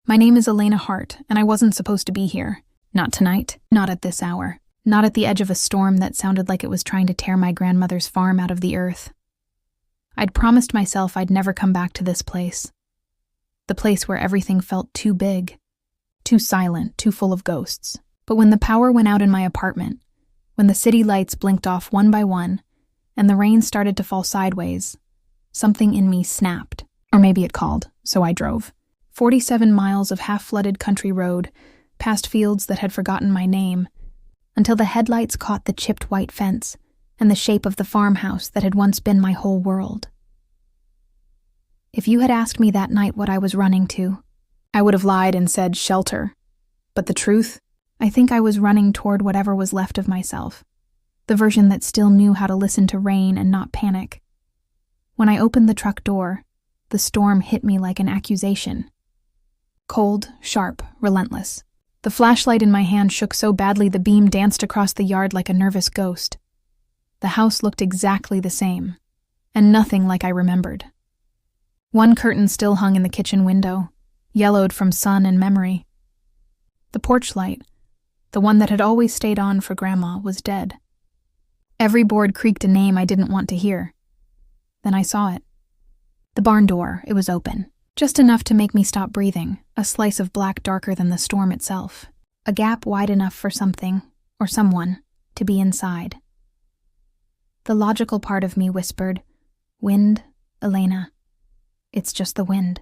My name is Elena Hart, and I wasn't supposed to be here. Not tonight, not at this hour, not at the edge of a storm that sounded like it was trying to tear my grandmother's farm out of the earth. I'd promised myself I'd never come back to this place. The place where everything felt too big, too silent, too full of ghosts. But when the power went out in my apartment, when the city lights blinked off one by one, and the rain started to fall sideways, something in me snapped. Or maybe it called, so I drove. 47 miles of half-flooded country road, past fields that had forgotten my name, until the headlights caught the chipped white fence and the shape of the farmhouse that had once been my whole world. If you had asked me that night what I was running to, I would have lied and said shelter. But the truth? I think I was running toward whatever was left of myself, the version that still knew how to listen to rain and not panic. When I opened the truck door, the storm hit me like an accusation. Cold, sharp, relentless. The flashlight in my hand shook so badly the beam danced across the yard like a nervous ghost. The house looked exactly the same, and nothing like I remembered. One curtain still hung in the kitchen window, yellowed from sun and memory. The porch light, the one that had always stayed on for Grandma, was dead. Every board creaked a name I didn't want to hear. Then I saw it. The barn door, it was open. Just enough to make me stop breathing, a slice of black darker than the storm itself. A gap wide enough for something, or someone, to be inside. The logical part of me whispered, "Wind, Elena. It's just the wind."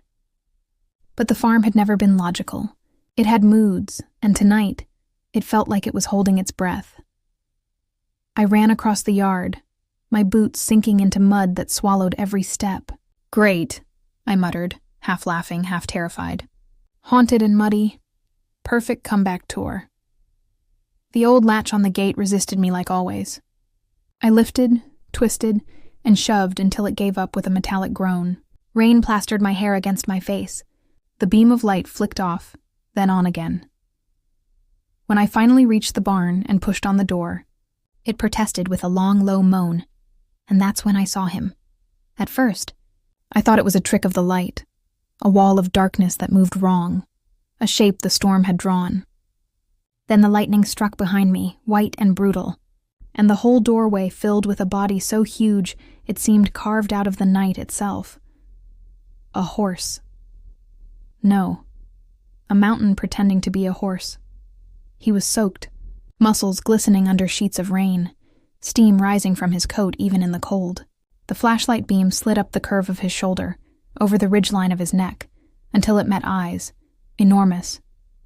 But the farm had never been logical. It had moods, and tonight, it felt like it was holding its breath. I ran across the yard, my boots sinking into mud that swallowed every step. "Great," I muttered, half laughing, half terrified. Haunted and muddy. Perfect comeback tour. The old latch on the gate resisted me like always. I lifted, twisted, and shoved until it gave up with a metallic groan. Rain plastered my hair against my face. The beam of light flicked off, then on again. When I finally reached the barn and pushed on the door, it protested with a long, low moan, and that's when I saw him. At first, I thought it was a trick of the light, a wall of darkness that moved wrong, a shape the storm had drawn. Then the lightning struck behind me, white and brutal, and the whole doorway filled with a body so huge it seemed carved out of the night itself. A horse. No, a mountain pretending to be a horse. He was soaked, muscles glistening under sheets of rain, steam rising from his coat even in the cold. The flashlight beam slid up the curve of his shoulder, over the ridgeline of his neck, until it met eyes, enormous,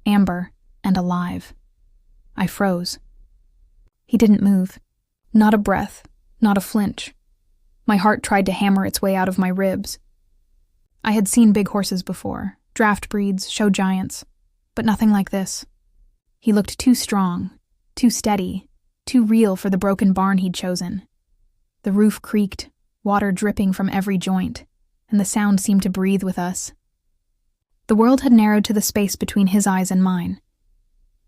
amber, and alive. I froze. He didn't move. Not a breath, not a flinch. My heart tried to hammer its way out of my ribs. I had seen big horses before, draft breeds, show giants, but nothing like this. He looked too strong, too steady, too real for the broken barn he'd chosen. The roof creaked, water dripping from every joint, and the sound seemed to breathe with us. The world had narrowed to the space between his eyes and mine.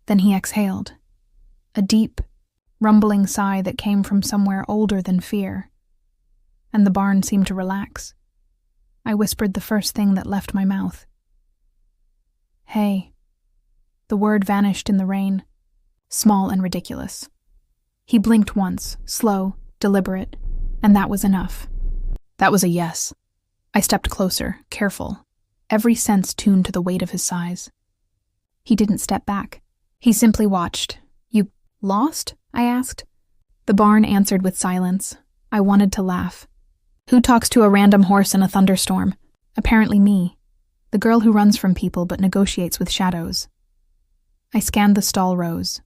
Then he exhaled, a deep, rumbling sigh that came from somewhere older than fear, and the barn seemed to relax. I whispered the first thing that left my mouth. "Hey." The word vanished in the rain, small and ridiculous. He blinked once, slow, deliberate, and that was enough. That was a yes. I stepped closer, careful, every sense tuned to the weight of his size. He didn't step back. He simply watched. "You lost?" I asked. The barn answered with silence. I wanted to laugh. Who talks to a random horse in a thunderstorm? Apparently me, the girl who runs from people but negotiates with shadows. I scanned the stall rows.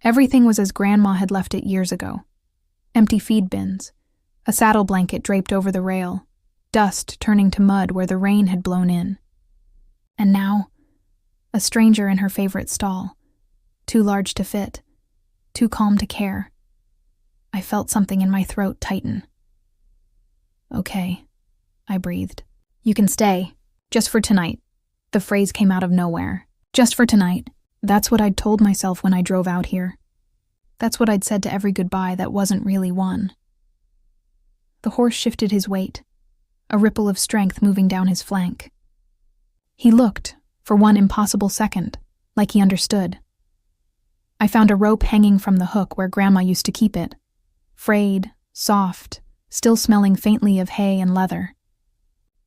Everything was as Grandma had left it years ago. Empty feed bins, a saddle blanket draped over the rail, dust turning to mud where the rain had blown in. And now, a stranger in her favorite stall, too large to fit, too calm to care. I felt something in my throat tighten. "Okay," I breathed. "You can stay. Just for tonight." The phrase came out of nowhere. Just for tonight. That's what I'd told myself when I drove out here. That's what I'd said to every goodbye that wasn't really one. The horse shifted his weight, a ripple of strength moving down his flank. He looked, for one impossible second, like he understood. I found a rope hanging from the hook where Grandma used to keep it, frayed, soft, still smelling faintly of hay and leather.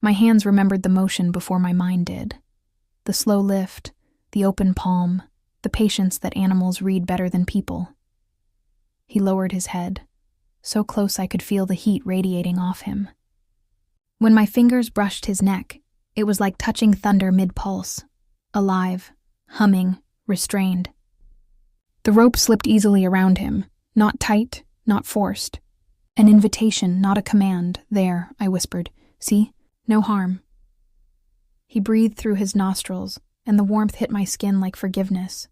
My hands remembered the motion before my mind did. The slow lift, the open palm, the patience that animals read better than people. He lowered his head, so close I could feel the heat radiating off him. When my fingers brushed his neck, it was like touching thunder mid-pulse, alive, humming, restrained. The rope slipped easily around him, not tight, not forced. An invitation, not a command. There, I whispered. See? No harm. He breathed through his nostrils, and the warmth hit my skin like forgiveness.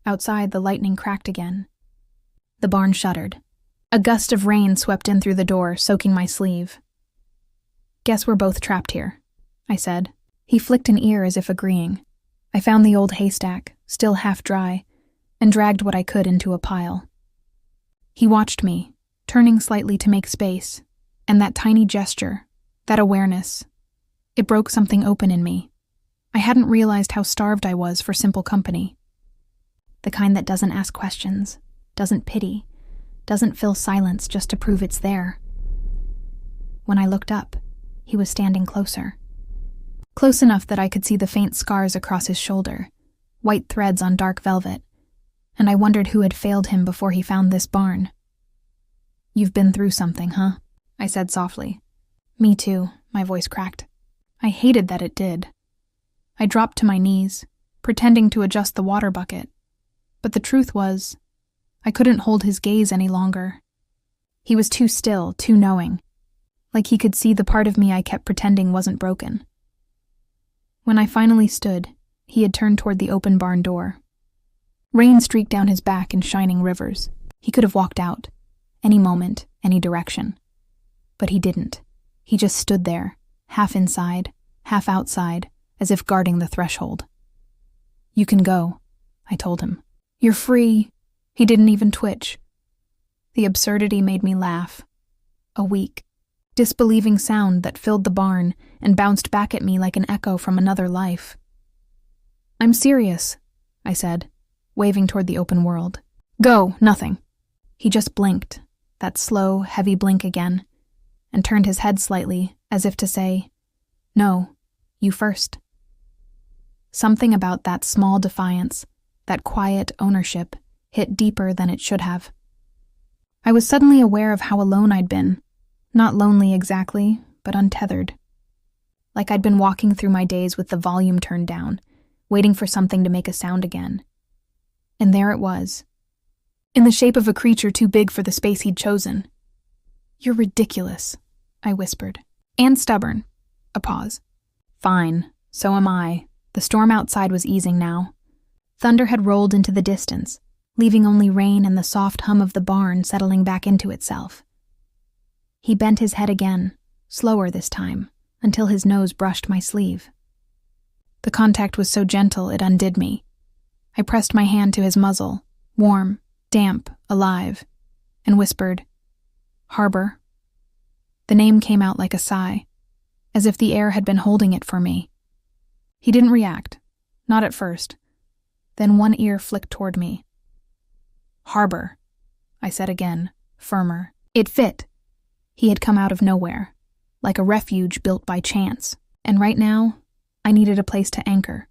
Outside, the lightning cracked again. The barn shuddered. A gust of rain swept in through the door, soaking my sleeve. Guess we're both trapped here, I said. He flicked an ear as if agreeing. I found the old haystack, still half dry, and dragged what I could into a pile. He watched me, turning slightly to make space, and that tiny gesture, that awareness, it broke something open in me. I hadn't realized how starved I was for simple company. The kind that doesn't ask questions, doesn't pity, doesn't fill silence just to prove it's there. When I looked up, he was standing closer. Close enough that I could see the faint scars across his shoulder, white threads on dark velvet, and I wondered who had failed him before he found this barn. You've been through something, huh? I said softly. Me too, my voice cracked. I hated that it did. I dropped to my knees, pretending to adjust the water bucket, but the truth was, I couldn't hold his gaze any longer. He was too still, too knowing, like he could see the part of me I kept pretending wasn't broken. When I finally stood, he had turned toward the open barn door. Rain streaked down his back in shining rivers. He could have walked out, any moment, any direction. But he didn't. He just stood there, half inside, half outside, as if guarding the threshold. You can go, I told him. You're free. He didn't even twitch. The absurdity made me laugh. A weak, disbelieving sound that filled the barn and bounced back at me like an echo from another life. I'm serious, I said, waving toward the open world. Go, nothing. He just blinked, that slow, heavy blink again, and turned his head slightly, as if to say, no, you first. Something about that small defiance, that quiet ownership, hit deeper than it should have. I was suddenly aware of how alone I'd been. Not lonely exactly, but untethered. Like I'd been walking through my days with the volume turned down, waiting for something to make a sound again. And there it was, in the shape of a creature too big for the space he'd chosen. You're ridiculous, I whispered. And stubborn. A pause. Fine, so am I. The storm outside was easing now. Thunder had rolled into the distance, leaving only rain and the soft hum of the barn settling back into itself. He bent his head again, slower this time, until his nose brushed my sleeve. The contact was so gentle it undid me. I pressed my hand to his muzzle, warm, damp, alive, and whispered, Harbor. The name came out like a sigh, as if the air had been holding it for me. He didn't react, not at first. Then one ear flicked toward me. Harbor, I said again, firmer. It fit. He had come out of nowhere, like a refuge built by chance, and right now, I needed a place to anchor.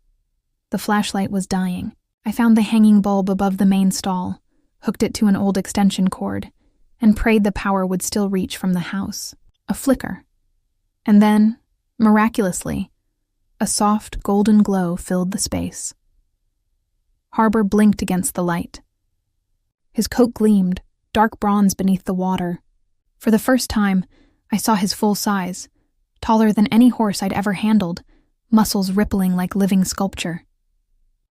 The flashlight was dying. I found the hanging bulb above the main stall, hooked it to an old extension cord, and prayed the power would still reach from the house. A flicker. And then, miraculously, a soft golden glow filled the space. Harbor blinked against the light. His coat gleamed, dark bronze beneath the water. For the first time, I saw his full size, taller than any horse I'd ever handled, muscles rippling like living sculpture.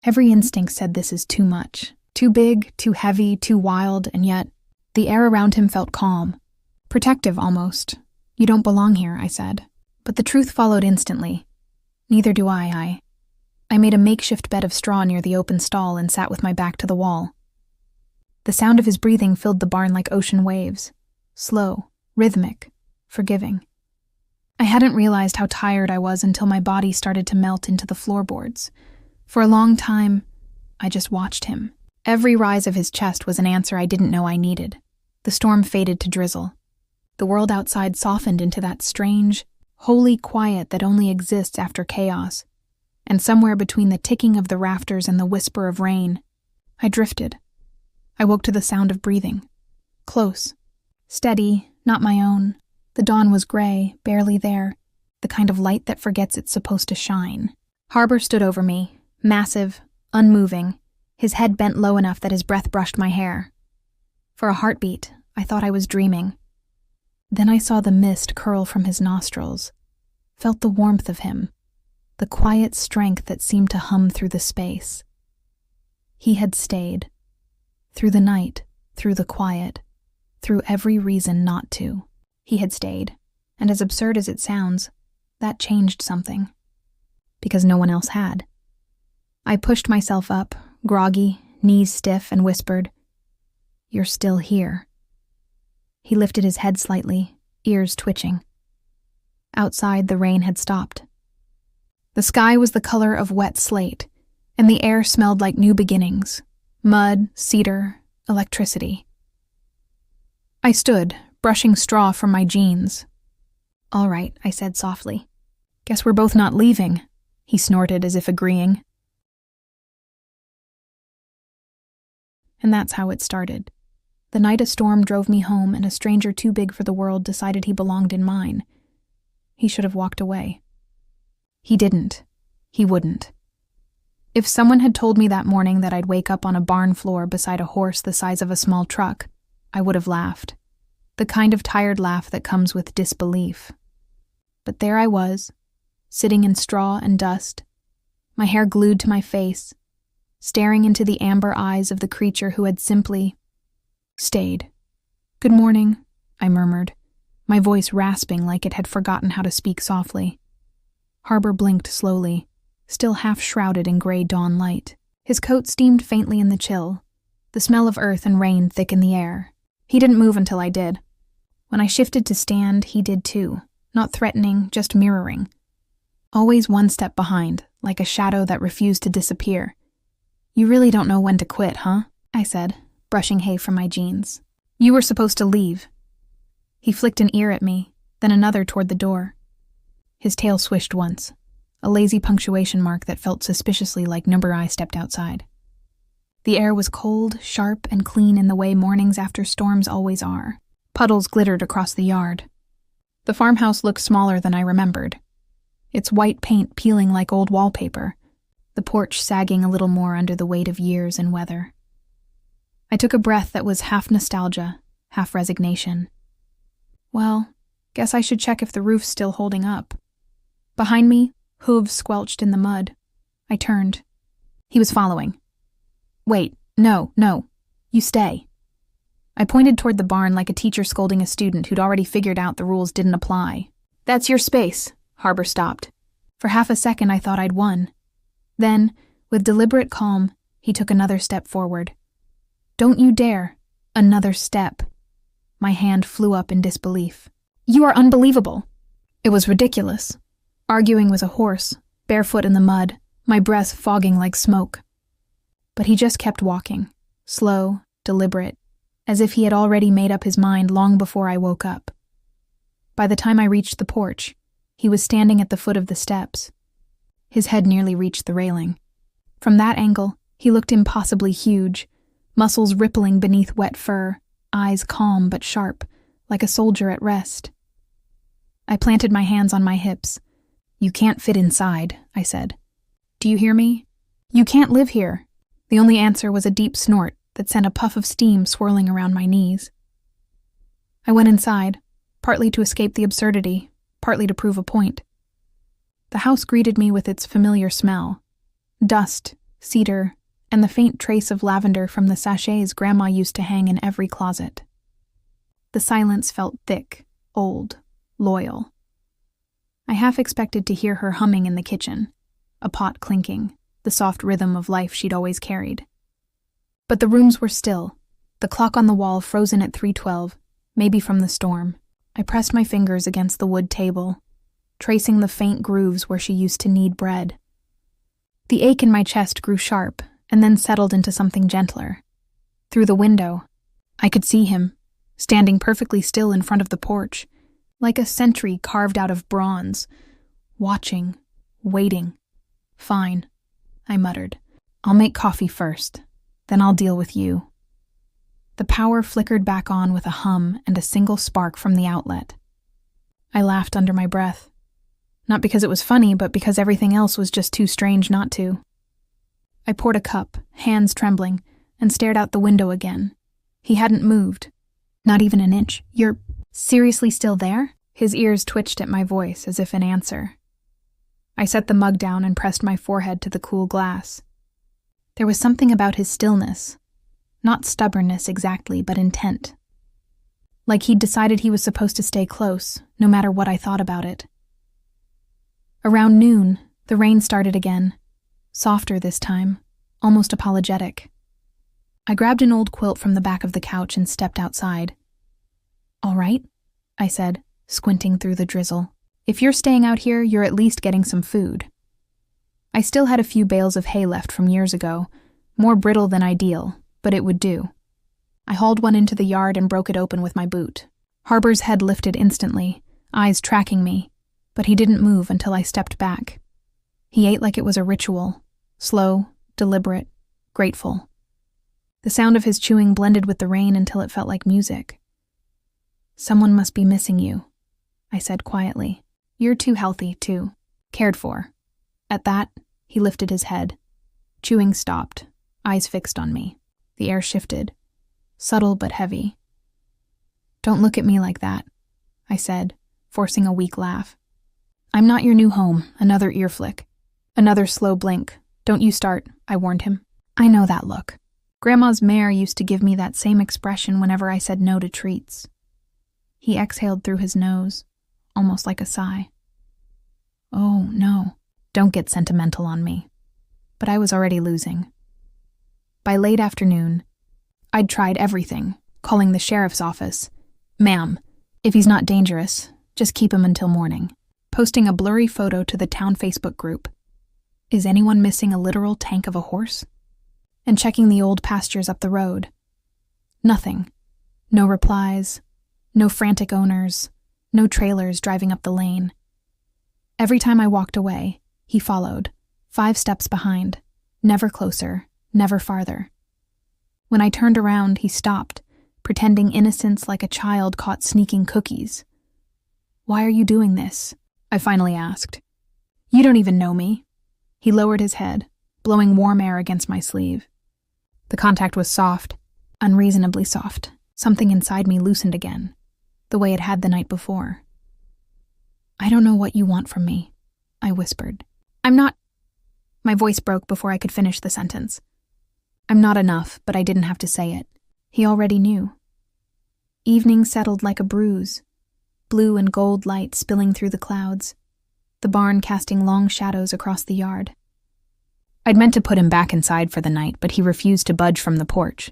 Every instinct said this is too much. Too big, too heavy, too wild, and yet the air around him felt calm. Protective, almost. You don't belong here, I said. But the truth followed instantly. Neither do I. I made a makeshift bed of straw near the open stall and sat with my back to the wall. The sound of his breathing filled the barn like ocean waves. Slow, rhythmic, forgiving. I hadn't realized how tired I was until my body started to melt into the floorboards. For a long time, I just watched him. Every rise of his chest was an answer I didn't know I needed. The storm faded to drizzle. The world outside softened into that strange, holy quiet that only exists after chaos. And somewhere between the ticking of the rafters and the whisper of rain, I drifted. I woke to the sound of breathing. Close. Steady, not my own. The dawn was gray, barely there, the kind of light that forgets it's supposed to shine. Harbor stood over me, massive, unmoving, his head bent low enough that his breath brushed my hair. For a heartbeat, I thought I was dreaming. Then I saw the mist curl from his nostrils, felt the warmth of him, the quiet strength that seemed to hum through the space. He had stayed. Through the night, through the quiet, through every reason not to. He had stayed, and as absurd as it sounds, that changed something. Because no one else had. I pushed myself up, groggy, knees stiff, and whispered, "You're still here." He lifted his head slightly, ears twitching. Outside, the rain had stopped. The sky was the color of wet slate, and the air smelled like new beginnings, mud, cedar, electricity. I stood, brushing straw from my jeans. "All right," I said softly. "Guess we're both not leaving," he snorted as if agreeing. And that's how it started. The night a storm drove me home and a stranger too big for the world decided he belonged in mine. He should have walked away. He didn't. He wouldn't. If someone had told me that morning that I'd wake up on a barn floor beside a horse the size of a small truck, I would have laughed. The kind of tired laugh that comes with disbelief. But there I was, sitting in straw and dust, my hair glued to my face, staring into the amber eyes of the creature who had simply stayed. "Good morning," I murmured, my voice rasping like it had forgotten how to speak softly. Harbor blinked slowly, still half shrouded in gray dawn light. His coat steamed faintly in the chill, the smell of earth and rain thick in the air. He didn't move until I did. When I shifted to stand, he did too, not threatening, just mirroring. Always one step behind, like a shadow that refused to disappear. "You really don't know when to quit, huh?" I said, brushing hay from my jeans. "You were supposed to leave." He flicked an ear at me, then another toward the door. His tail swished once, a lazy punctuation mark that felt suspiciously like number I stepped outside. The air was cold, sharp, and clean in the way mornings after storms always are. Puddles glittered across the yard. The farmhouse looked smaller than I remembered, its white paint peeling like old wallpaper, the porch sagging a little more under the weight of years and weather. I took a breath that was half nostalgia, half resignation. Well, guess I should check if the roof's still holding up. Behind me, hooves squelched in the mud. I turned. He was following. "Wait, no, you stay." I pointed toward the barn like a teacher scolding a student who'd already figured out the rules didn't apply. "That's your space," Harbor stopped. For half a second I thought I'd won. Then, with deliberate calm, he took another step forward. "Don't you dare." Another step. My hand flew up in disbelief. "You are unbelievable." It was ridiculous. Arguing with a horse, barefoot in the mud, my breath fogging like smoke. But he just kept walking, slow, deliberate, as if he had already made up his mind long before I woke up. By the time I reached the porch, he was standing at the foot of the steps. His head nearly reached the railing. From that angle, he looked impossibly huge, muscles rippling beneath wet fur, eyes calm but sharp, like a soldier at rest. I planted my hands on my hips. "You can't fit inside," I said. "Do you hear me? You can't live here." The only answer was a deep snort that sent a puff of steam swirling around my knees. I went inside, partly to escape the absurdity, partly to prove a point. The house greeted me with its familiar smell. Dust, cedar, and the faint trace of lavender from the sachets Grandma used to hang in every closet. The silence felt thick, old, loyal. I half expected to hear her humming in the kitchen, a pot clinking, the soft rhythm of life she'd always carried. But the rooms were still, the clock on the wall frozen at 3:12, maybe from the storm. I pressed my fingers against the wood table, tracing the faint grooves where she used to knead bread. The ache in my chest grew sharp and then settled into something gentler. Through the window, I could see him, standing perfectly still in front of the porch, like a sentry carved out of bronze, watching, waiting. "Fine," I muttered. "I'll make coffee first, then I'll deal with you." The power flickered back on with a hum and a single spark from the outlet. I laughed under my breath. Not because it was funny, but because everything else was just too strange not to. I poured a cup, hands trembling, and stared out the window again. He hadn't moved. Not even an inch. "You're seriously still there?" His ears twitched at my voice as if in answer. I set the mug down and pressed my forehead to the cool glass. There was something about his stillness. Not stubbornness exactly, but intent. Like he'd decided he was supposed to stay close, no matter what I thought about it. Around noon, the rain started again. Softer this time, almost apologetic. I grabbed an old quilt from the back of the couch and stepped outside. "All right," I said, squinting through the drizzle. "If you're staying out here, you're at least getting some food." I still had a few bales of hay left from years ago, more brittle than ideal, but it would do. I hauled one into the yard and broke it open with my boot. Harbor's head lifted instantly, eyes tracking me, but he didn't move until I stepped back. He ate like it was a ritual, slow, deliberate, grateful. The sound of his chewing blended with the rain until it felt like music. "Someone must be missing you," I said quietly. "You're too healthy, too. Cared for." At that, he lifted his head. Chewing stopped, eyes fixed on me. The air shifted, subtle but heavy. "Don't look at me like that," I said, forcing a weak laugh. "I'm not your new home," another ear flick. Another slow blink. "Don't you start," I warned him. "I know that look. Grandma's mare used to give me that same expression whenever I said no to treats." He exhaled through his nose, almost like a sigh. "Oh, no. Don't get sentimental on me." But I was already losing. By late afternoon, I'd tried everything, calling the sheriff's office. "Ma'am, if he's not dangerous, just keep him until morning." Posting a blurry photo to the town Facebook group. "Is anyone missing a literal tank of a horse?" And checking the old pastures up the road. Nothing. No replies, no frantic owners, no trailers driving up the lane. Every time I walked away, he followed, 5 steps behind, never closer, never farther. When I turned around, he stopped, pretending innocence like a child caught sneaking cookies. "Why are you doing this?" I finally asked. "You don't even know me." He lowered his head, blowing warm air against my sleeve. The contact was soft, unreasonably soft. Something inside me loosened again, the way it had the night before. "I don't know what you want from me," I whispered. "I'm not—" My voice broke before I could finish the sentence. I'm not enough, but I didn't have to say it. He already knew. Evening settled like a bruise, blue and gold light spilling through the clouds, the barn casting long shadows across the yard. I'd meant to put him back inside for the night, but he refused to budge from the porch.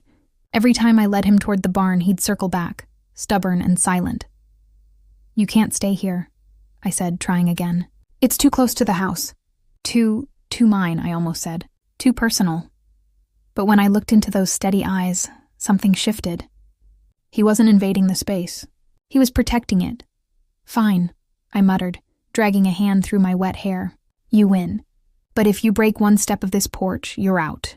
Every time I led him toward the barn, he'd circle back, stubborn and silent. "You can't stay here," I said, trying again. "It's too close to the house. Too mine," I almost said. "Too personal." But when I looked into those steady eyes, something shifted. He wasn't invading the space. He was protecting it. "Fine," I muttered, dragging a hand through my wet hair. "You win. But if you break one step of this porch, you're out."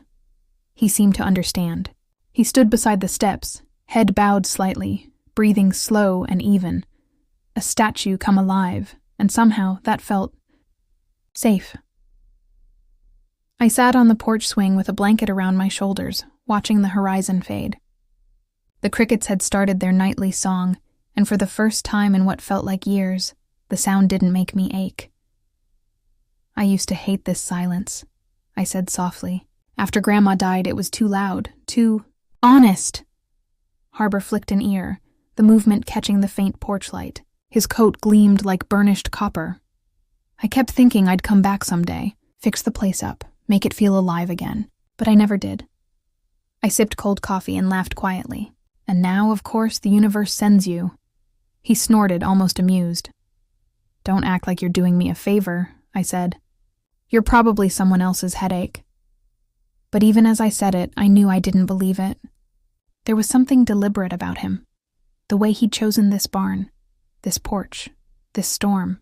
He seemed to understand. He stood beside the steps, head bowed slightly, breathing slow and even. A statue come alive, and somehow that felt safe. I sat on the porch swing with a blanket around my shoulders, watching the horizon fade. The crickets had started their nightly song, and for the first time in what felt like years, the sound didn't make me ache. "I used to hate this silence," I said softly. "After Grandma died, it was too loud, too honest." Harbor flicked an ear, the movement catching the faint porch light. His coat gleamed like burnished copper. I kept thinking I'd come back someday, fix the place up, make it feel alive again, but I never did. I sipped cold coffee and laughed quietly. "And now, of course, the universe sends you." He snorted, almost amused. Don't act like you're doing me a favor, I said. You're probably someone else's headache. But even as I said it, I knew I didn't believe it. There was something deliberate about him. The way he'd chosen this barn, this porch, this storm.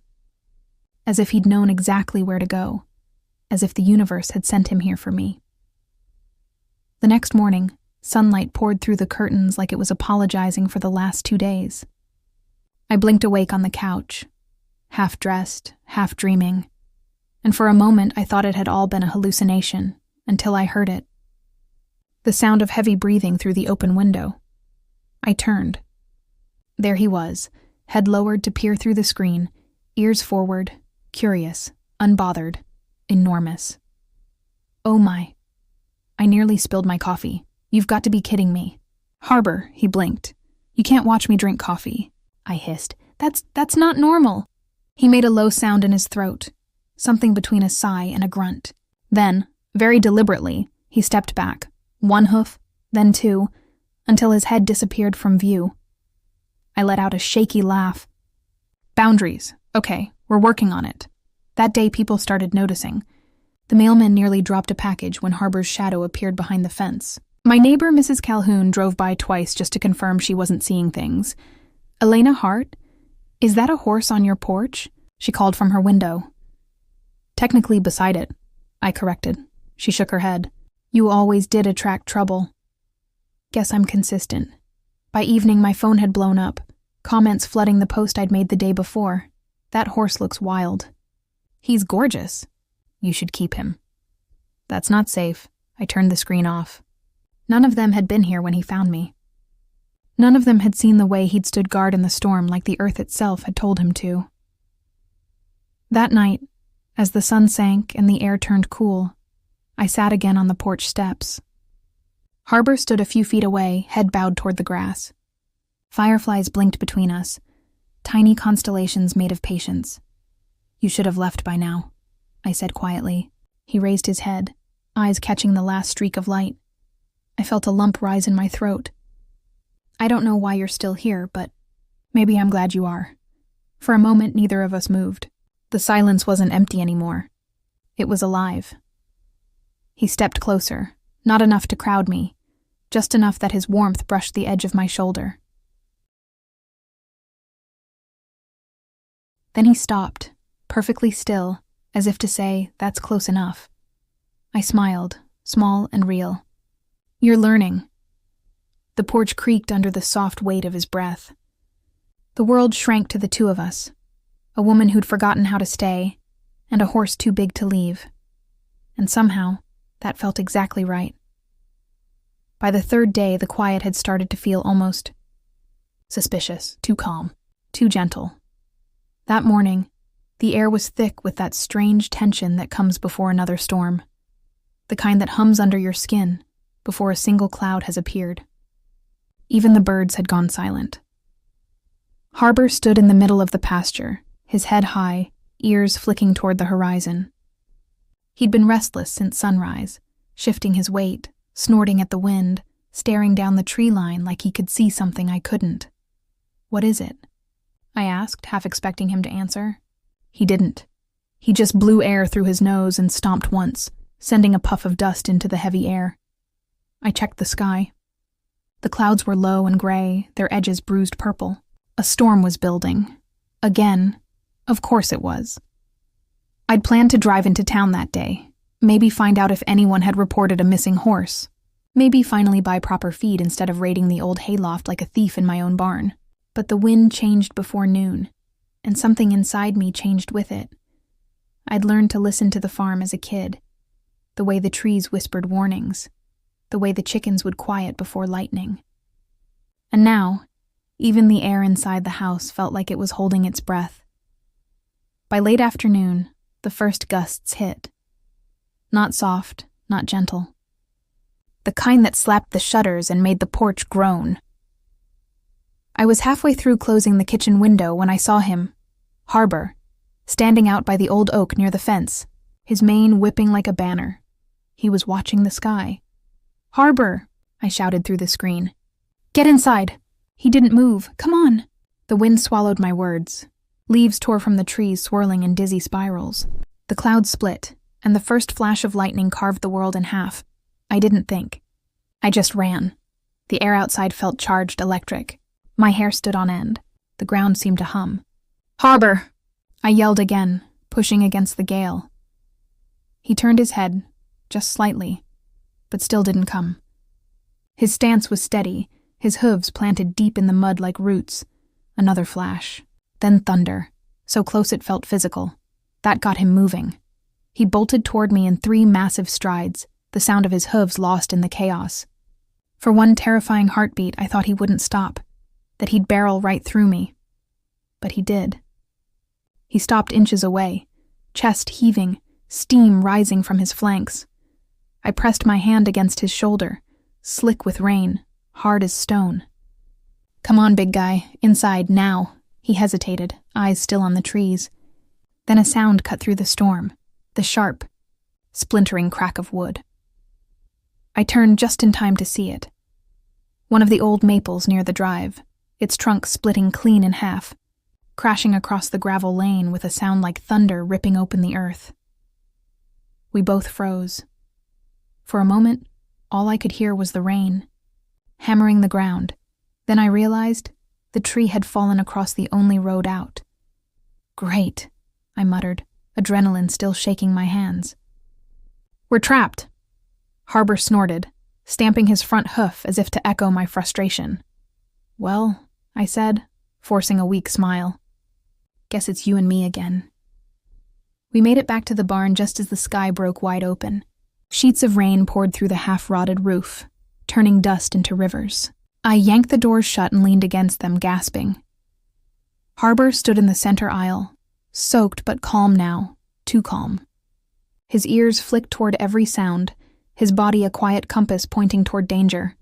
As if he'd known exactly where to go. As if the universe had sent him here for me. The next morning, sunlight poured through the curtains like it was apologizing for the last 2 days. I blinked awake on the couch, half dressed, half dreaming, and for a moment I thought it had all been a hallucination, until I heard it. The sound of heavy breathing through the open window. I turned. There he was, head lowered to peer through the screen, ears forward, curious, unbothered, enormous. Oh my. I nearly spilled my coffee. You've got to be kidding me. Harbor, he blinked. You can't watch me drink coffee. I hissed. That's not normal. He made a low sound in his throat, something between a sigh and a grunt. Then, very deliberately, he stepped back, 1 hoof, then 2, until his head disappeared from view. I let out a shaky laugh. Boundaries. Okay, we're working on it. That day people started noticing. The mailman nearly dropped a package when Harbor's shadow appeared behind the fence. My neighbor, Mrs. Calhoun, drove by twice just to confirm she wasn't seeing things. Elena Hart? Is that a horse on your porch? She called from her window. Technically beside it, I corrected. She shook her head. You always did attract trouble. Guess I'm consistent. By evening, my phone had blown up, comments flooding the post I'd made the day before. That horse looks wild. He's gorgeous. You should keep him. That's not safe. I turned the screen off. None of them had been here when he found me. None of them had seen the way he'd stood guard in the storm like the earth itself had told him to. That night, as the sun sank and the air turned cool, I sat again on the porch steps. Harbor stood a few feet away, head bowed toward the grass. Fireflies blinked between us, tiny constellations made of patience. You should have left by now, I said quietly. He raised his head, eyes catching the last streak of light. I felt a lump rise in my throat. I don't know why you're still here, but maybe I'm glad you are. For a moment, neither of us moved. The silence wasn't empty anymore. It was alive. He stepped closer, not enough to crowd me, just enough that his warmth brushed the edge of my shoulder. Then he stopped, perfectly still, as if to say, that's close enough. I smiled, small and real. You're learning. The porch creaked under the soft weight of his breath. The world shrank to the two of us, a woman who'd forgotten how to stay, and a horse too big to leave. And somehow, that felt exactly right. By the 3rd day, the quiet had started to feel almost suspicious, too calm, too gentle. That morning, the air was thick with that strange tension that comes before another storm, the kind that hums under your skin before a single cloud has appeared. Even the birds had gone silent. Harbor stood in the middle of the pasture, his head high, ears flicking toward the horizon. He'd been restless since sunrise, shifting his weight, snorting at the wind, staring down the tree line like he could see something I couldn't. What is it? I asked, half expecting him to answer. He didn't. He just blew air through his nose and stomped once, sending a puff of dust into the heavy air. I checked the sky. The clouds were low and gray, their edges bruised purple. A storm was building. Again. Of course it was. I'd planned to drive into town that day, maybe find out if anyone had reported a missing horse, maybe finally buy proper feed instead of raiding the old hayloft like a thief in my own barn. But the wind changed before noon, and something inside me changed with it. I'd learned to listen to the farm as a kid, the way the trees whispered warnings, the way the chickens would quiet before lightning. And now, even the air inside the house felt like it was holding its breath. By late afternoon, the first gusts hit. Not soft, not gentle. The kind that slapped the shutters and made the porch groan. I was halfway through closing the kitchen window when I saw him, Harbor, standing out by the old oak near the fence, his mane whipping like a banner. He was watching the sky. Harbor, I shouted through the screen. Get inside. He didn't move. Come on. The wind swallowed my words. Leaves tore from the trees, swirling in dizzy spirals. The clouds split, and the first flash of lightning carved the world in half. I didn't think. I just ran. The air outside felt charged electric. My hair stood on end. The ground seemed to hum. "Harbor!" I yelled again, pushing against the gale. He turned his head, just slightly, but still didn't come. His stance was steady, his hooves planted deep in the mud like roots. Another flash. Then thunder, so close it felt physical. That got him moving. He bolted toward me in 3 massive strides, the sound of his hooves lost in the chaos. For one terrifying heartbeat, I thought he wouldn't stop, that he'd barrel right through me. But he did. He stopped inches away, chest heaving, steam rising from his flanks. I pressed my hand against his shoulder, slick with rain, hard as stone. "Come on, big guy, inside, now." He hesitated, eyes still on the trees. Then a sound cut through the storm, the sharp, splintering crack of wood. I turned just in time to see it. One of the old maples near the drive, its trunk splitting clean in half, crashing across the gravel lane with a sound like thunder ripping open the earth. We both froze. For a moment, all I could hear was the rain, hammering the ground. Then I realized the tree had fallen across the only road out. "Great," I muttered, adrenaline still shaking my hands. "We're trapped." Harbor snorted, stamping his front hoof as if to echo my frustration. "Well," I said, forcing a weak smile. "Guess it's you and me again." We made it back to the barn just as the sky broke wide open. Sheets of rain poured through the half-rotted roof, turning dust into rivers. I yanked the doors shut and leaned against them, gasping. Harbor stood in the center aisle, soaked but calm now, too calm. His ears flicked toward every sound, his body a quiet compass pointing toward danger.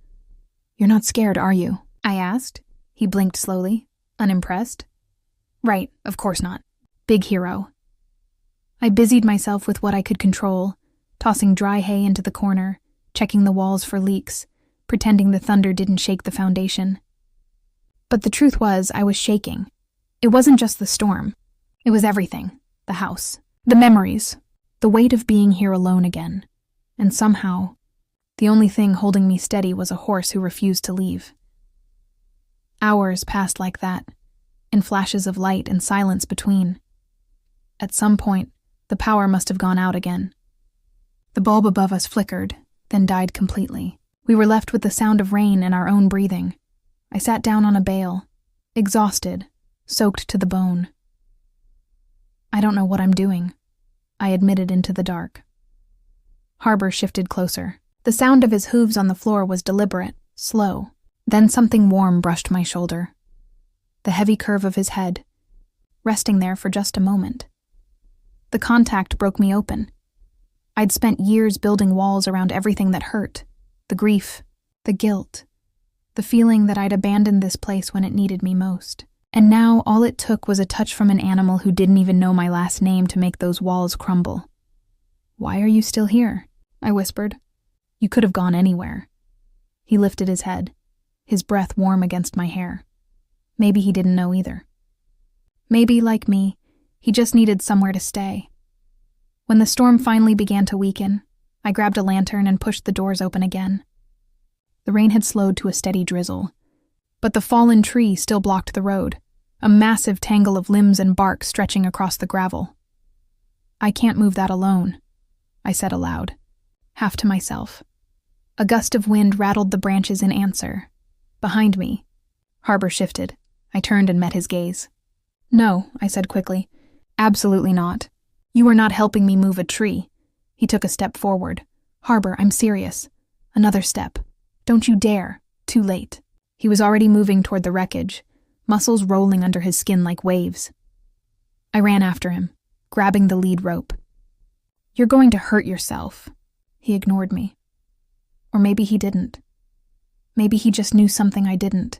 "You're not scared, are you?" I asked. He blinked slowly, unimpressed. "Right, of course not. Big hero." I busied myself with what I could control, tossing dry hay into the corner, checking the walls for leaks, pretending the thunder didn't shake the foundation. But the truth was, I was shaking. It wasn't just the storm. It was everything. The house. The memories. The weight of being here alone again. And somehow, the only thing holding me steady was a horse who refused to leave. Hours passed like that, in flashes of light and silence between. At some point, the power must have gone out again. The bulb above us flickered, then died completely. We were left with the sound of rain and our own breathing. I sat down on a bale, exhausted, soaked to the bone. "I don't know what I'm doing," I admitted into the dark. Harbor shifted closer. The sound of his hooves on the floor was deliberate, slow. Then something warm brushed my shoulder. The heavy curve of his head, resting there for just a moment. The contact broke me open. I'd spent years building walls around everything that hurt. The grief, the guilt, the feeling that I'd abandoned this place when it needed me most. And now all it took was a touch from an animal who didn't even know my last name to make those walls crumble. "Why are you still here?" I whispered. "You could have gone anywhere." He lifted his head, his breath warm against my hair. Maybe he didn't know either. Maybe, like me, he just needed somewhere to stay. When the storm finally began to weaken, I grabbed a lantern and pushed the doors open again. The rain had slowed to a steady drizzle, but the fallen tree still blocked the road, a massive tangle of limbs and bark stretching across the gravel. "I can't move that alone," I said aloud, half to myself. A gust of wind rattled the branches in answer. Behind me, Harbor shifted. I turned and met his gaze. "No," I said quickly. "Absolutely not. You are not helping me move a tree." He took a step forward. "Harbor, I'm serious." Another step. "Don't you dare." Too late. He was already moving toward the wreckage, muscles rolling under his skin like waves. I ran after him, grabbing the lead rope. "You're going to hurt yourself." He ignored me. Or maybe he didn't. Maybe he just knew something I didn't.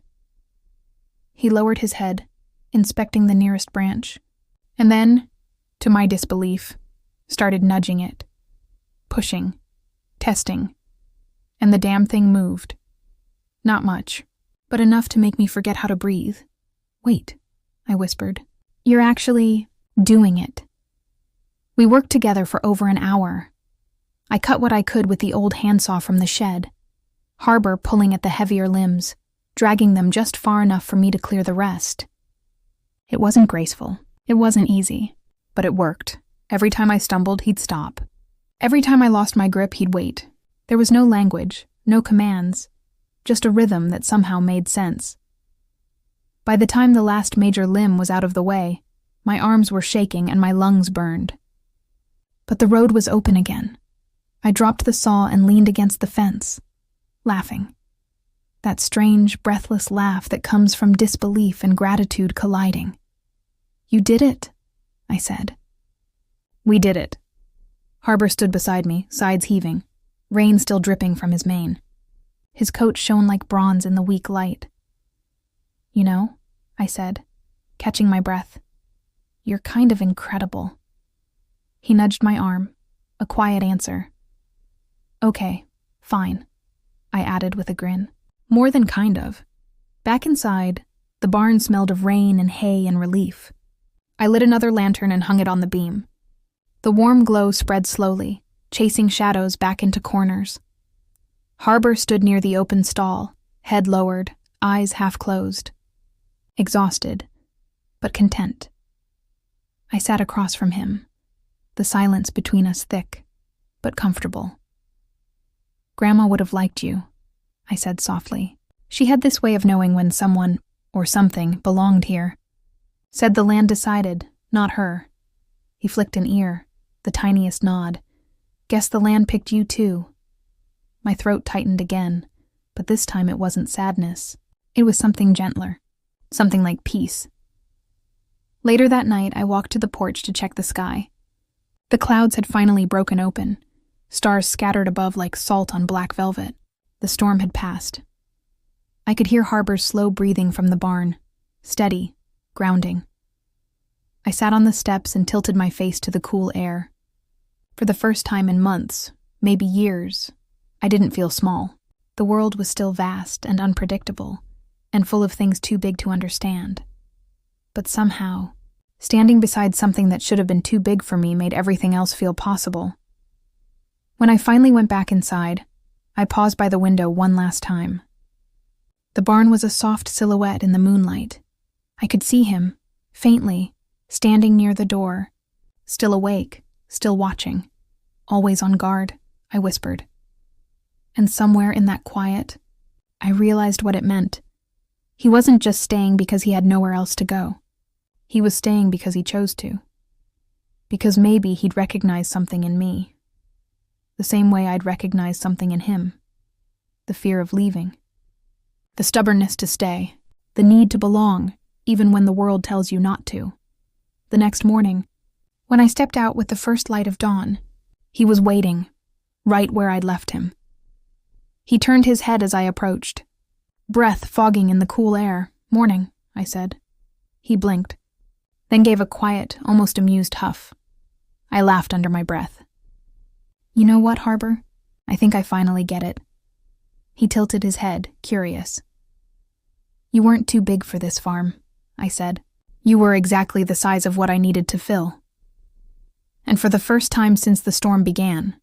He lowered his head, inspecting the nearest branch, and then, to my disbelief, started nudging it, pushing, testing, and the damn thing moved. Not much, but enough to make me forget how to breathe. "Wait," I whispered. You're actually doing it. We worked together for over an hour. I cut what I could with the old handsaw from the shed, Harbor pulling at the heavier limbs, dragging them just far enough for me to clear the rest. It wasn't graceful. It wasn't easy. But it worked. Every time I stumbled, he'd stop. Every time I lost my grip, he'd wait. There was no language, no commands, just a rhythm that somehow made sense. By the time the last major limb was out of the way, my arms were shaking and my lungs burned. But the road was open again. I dropped the saw and leaned against the fence, laughing. That strange, breathless laugh that comes from disbelief and gratitude colliding. "You did it," I said. "We did it." Harbor stood beside me, sides heaving, rain still dripping from his mane. His coat shone like bronze in the weak light. "You know," I said, catching my breath, "you're kind of incredible." He nudged my arm, a quiet answer. "Okay, fine," I added with a grin. More than kind of. Back inside, the barn smelled of rain and hay and relief. I lit another lantern and hung it on the beam. The warm glow spread slowly, chasing shadows back into corners. Harbor stood near the open stall, head lowered, eyes half closed. Exhausted, but content. I sat across from him, the silence between us thick, but comfortable. "Grandma would have liked you," I said softly. She had this way of knowing when someone, or something, belonged here. Said the land decided, not her. He flicked an ear, the tiniest nod. "Guess the land picked you too." My throat tightened again, but this time it wasn't sadness. It was something gentler, something like peace. Later that night, I walked to the porch to check the sky. The clouds had finally broken open, stars scattered above like salt on black velvet. The storm had passed. I could hear Harbor's slow breathing from the barn, steady, grounding. I sat on the steps and tilted my face to the cool air. For the first time in months, maybe years, I didn't feel small. The world was still vast and unpredictable, and full of things too big to understand. But somehow, standing beside something that should have been too big for me made everything else feel possible. When I finally went back inside, I paused by the window one last time. The barn was a soft silhouette in the moonlight. I could see him, faintly, standing near the door, still awake, still watching, always on guard, I whispered. And somewhere in that quiet, I realized what it meant. He wasn't just staying because he had nowhere else to go. He was staying because he chose to. Because maybe he'd recognize something in me. The same way I'd recognize something in him. The fear of leaving. The stubbornness to stay. The need to belong, even when the world tells you not to. The next morning, when I stepped out with the first light of dawn, he was waiting, right where I'd left him. He turned his head as I approached. "Breath fogging in the cool air. Morning," I said. He blinked, then gave a quiet, almost amused huff. I laughed under my breath. "You know what, Harbor? I think I finally get it." He tilted his head, curious. "You weren't too big for this farm," I said. "You were exactly the size of what I needed to fill." And for the first time since the storm began,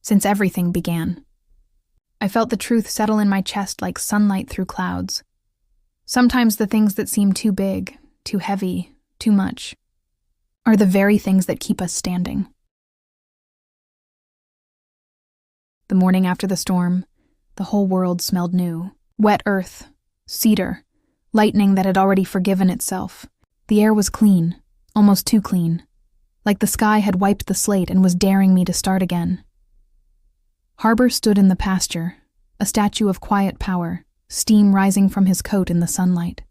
since everything began, I felt the truth settle in my chest like sunlight through clouds. Sometimes the things that seem too big, too heavy, too much, are the very things that keep us standing. The morning after the storm, the whole world smelled new. Wet earth, cedar, lightning that had already forgiven itself. The air was clean, almost too clean, like the sky had wiped the slate and was daring me to start again. Harbor stood in the pasture, a statue of quiet power, steam rising from his coat in the sunlight.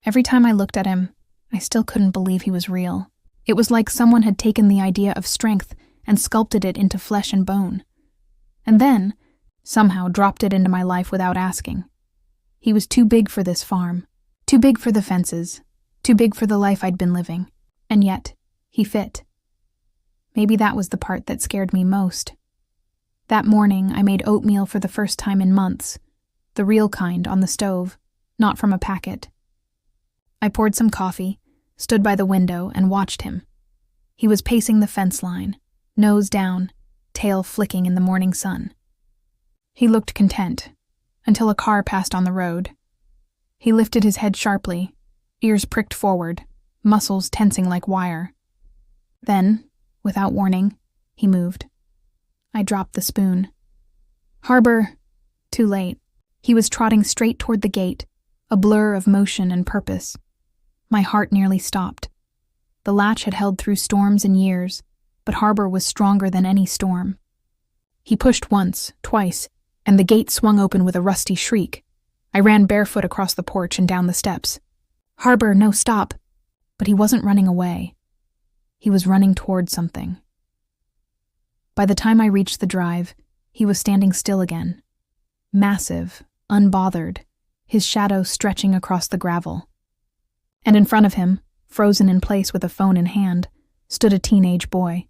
Every time I looked at him, I still couldn't believe he was real. It was like someone had taken the idea of strength and sculpted it into flesh and bone. And then, somehow dropped it into my life without asking. He was too big for this farm, too big for the fences, too big for the life I'd been living. And yet, he fit. Maybe that was the part that scared me most. That morning, I made oatmeal for the first time in months, the real kind on the stove, not from a packet. I poured some coffee, stood by the window, and watched him. He was pacing the fence line, nose down, tail flicking in the morning sun. He looked content, until a car passed on the road. He lifted his head sharply, ears pricked forward, muscles tensing like wire. Then, without warning, he moved. I dropped the spoon. Harbor. Too late. He was trotting straight toward the gate, a blur of motion and purpose. My heart nearly stopped. The latch had held through storms and years, but Harbor was stronger than any storm. He pushed once, twice, and the gate swung open with a rusty shriek. I ran barefoot across the porch and down the steps. Harbor, no, stop. But he wasn't running away. He was running toward something. By the time I reached the drive, he was standing still again. Massive, unbothered, his shadow stretching across the gravel. And in front of him, frozen in place with a phone in hand, stood a teenage boy.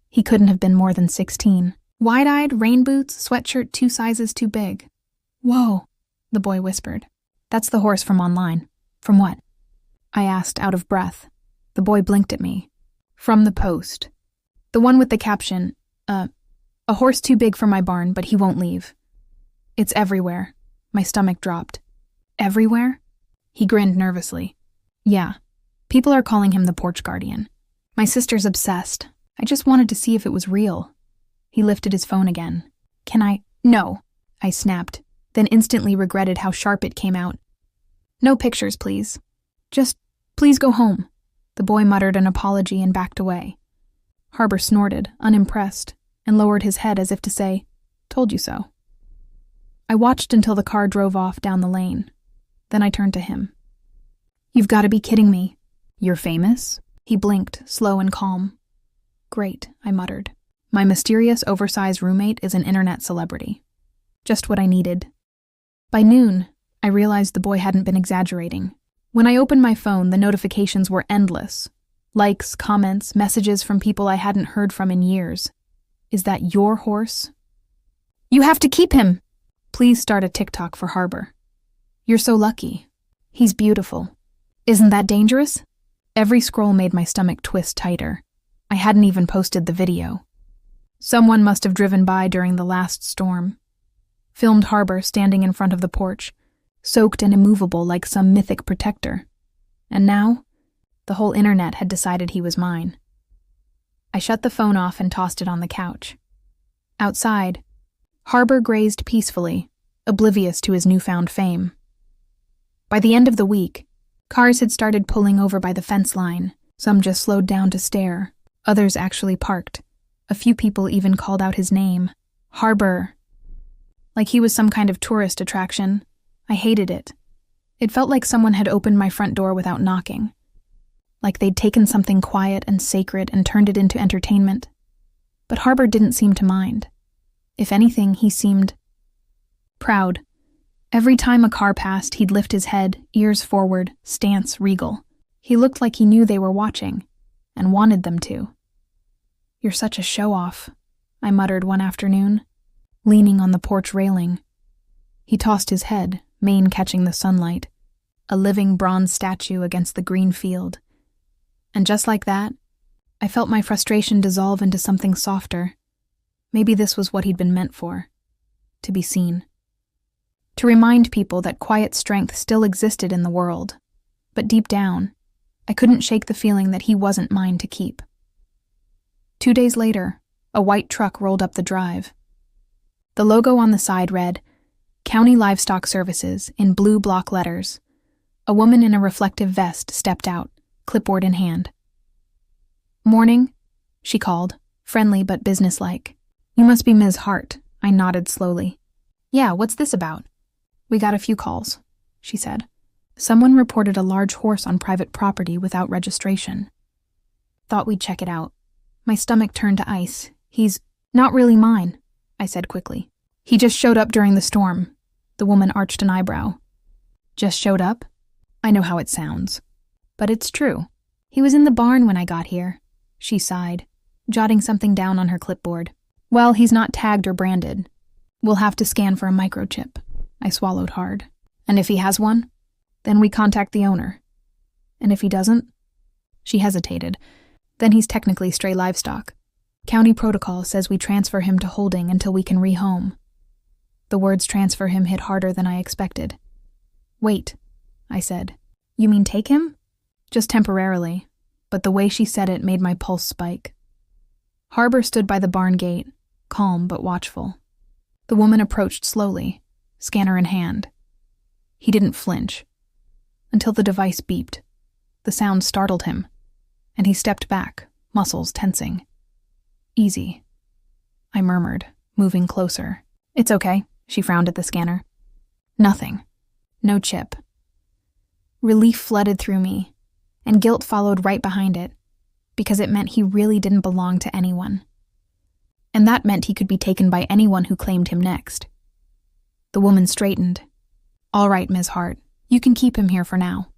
He couldn't have been more than 16. Wide-eyed, rain boots, sweatshirt 2 sizes too big. Whoa, the boy whispered. That's the horse from online. From what? I asked, out of breath. The boy blinked at me. From the post. The one with the caption, a horse too big for my barn, but he won't leave. It's everywhere. My stomach dropped. Everywhere? He grinned nervously. Yeah. People are calling him the Porch Guardian. My sister's obsessed. I just wanted to see if it was real. He lifted his phone again. Can I? No, I snapped, then instantly regretted how sharp it came out. No pictures, please. Just, please go home. The boy muttered an apology and backed away. Harbor snorted, unimpressed, and lowered his head as if to say, told you so. I watched until the car drove off down the lane. Then I turned to him. You've got to be kidding me. You're famous? He blinked, slow and calm. Great, I muttered. My mysterious, oversized roommate is an internet celebrity. Just what I needed. By noon, I realized the boy hadn't been exaggerating. When I opened my phone, the notifications were endless. Likes, comments, messages from people I hadn't heard from in years. Is that your horse? You have to keep him! Please start a TikTok for Harbor. You're so lucky. He's beautiful. Isn't that dangerous? Every scroll made my stomach twist tighter. I hadn't even posted the video. Someone must have driven by during the last storm. Filmed Harbor standing in front of the porch, soaked and immovable like some mythic protector. And now, the whole internet had decided he was mine. I shut the phone off and tossed it on the couch. Outside, Harbor grazed peacefully, oblivious to his newfound fame. By the end of the week, cars had started pulling over by the fence line. Some just slowed down to stare. Others actually parked. A few people even called out his name. Harbor. Like he was some kind of tourist attraction. I hated it. It felt like someone had opened my front door without knocking. Like they'd taken something quiet and sacred and turned it into entertainment. But Harbor didn't seem to mind. If anything, he seemed proud. Every time a car passed, he'd lift his head, ears forward, stance regal. He looked like he knew they were watching, and wanted them to. You're such a show-off, I muttered one afternoon, leaning on the porch railing. He tossed his head, mane catching the sunlight, a living bronze statue against the green field. And just like that, I felt my frustration dissolve into something softer. Maybe this was what he'd been meant for, to be seen. To remind people that quiet strength still existed in the world. But deep down, I couldn't shake the feeling that he wasn't mine to keep. 2 days later, a white truck rolled up the drive. The logo on the side read, County Livestock Services, in blue block letters. A woman in a reflective vest stepped out, clipboard in hand. Morning, she called, friendly but businesslike. You must be Ms. Hart, I nodded slowly. Yeah, what's this about? We got a few calls, she said. Someone reported a large horse on private property without registration. Thought we'd check it out. My stomach turned to ice. He's not really mine, I said quickly. He just showed up during the storm. The woman arched an eyebrow. Just showed up? I know how it sounds. But it's true. He was in the barn when I got here. She sighed, jotting something down on her clipboard. Well, he's not tagged or branded. We'll have to scan for a microchip. I swallowed hard. And if he has one, then we contact the owner. And if he doesn't, She hesitated. Then he's technically stray livestock. County protocol says we transfer him to holding until we can rehome. The words transfer him hit harder than I expected. Wait, I said. You mean take him? Just temporarily, but the way she said it made my pulse spike. Harbor stood by the barn gate, calm but watchful. The woman approached slowly, scanner in hand. He didn't flinch, until the device beeped. The sound startled him, and he stepped back, muscles tensing. Easy, I murmured, moving closer. It's okay, she frowned at the scanner. Nothing. No chip. Relief flooded through me, and guilt followed right behind it, because it meant he really didn't belong to anyone. And that meant he could be taken by anyone who claimed him next. The woman straightened. All right, Ms. Hart, you can keep him here for now,